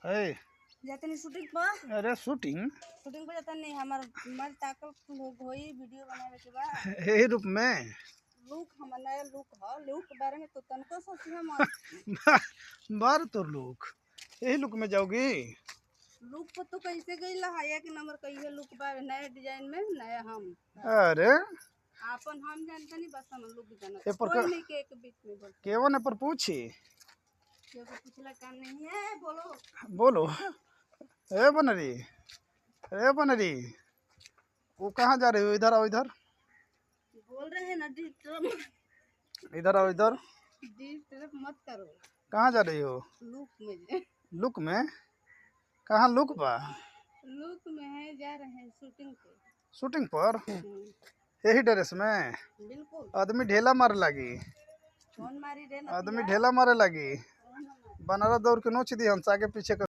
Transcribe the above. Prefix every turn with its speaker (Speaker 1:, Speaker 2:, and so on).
Speaker 1: है।
Speaker 2: जाते नहीं शूटिंग पर।
Speaker 1: अरे शूटिंग
Speaker 2: शूटिंग पर जाता नहीं हमार ताकल लोग होई वीडियो बनावे के बा।
Speaker 1: यही रूप में
Speaker 2: लुक हमर नया लुक के बारे में तो तनको सोची है मत।
Speaker 1: बार तो लुक यही लुक में जाओगी।
Speaker 2: लुक पर तो कैसे गई लहाया के नंबर कही है लुक बारे नए डिजाइन में नया हम।
Speaker 1: अरे
Speaker 2: आपन हम जानता नहीं बस हम लुक जाना
Speaker 1: ये पर
Speaker 2: कोई नहीं के एक बीच में बोल
Speaker 1: केवन है पर पूछी
Speaker 2: क्यों पूछला काम नहीं है बोलो।
Speaker 1: बोलो। ए बनरी, ए बनरी, वो कहाँ जा रही हो? इधर आओ, इधर
Speaker 2: बोल रहे हैं ना
Speaker 1: इधर आओ, इधर।
Speaker 2: डिस्टर्ब मत करो।
Speaker 1: कहाँ जा रही हो?
Speaker 2: लुक में
Speaker 1: लुक में? कहाँ लुक बा?
Speaker 2: लुक में है जा रहे हैं शूटिंग पे।
Speaker 1: शूटिंग पर यही ड्रेस में
Speaker 2: बिल्कुल।
Speaker 1: आदमी ढेला मारे लगी।
Speaker 2: कौन मारी रे
Speaker 1: आदमी
Speaker 2: नतिया?
Speaker 1: ढेला मारे लगी।
Speaker 2: कौन मारी?
Speaker 1: बनारस दौड़ के नोच दी हंस आगे पीछे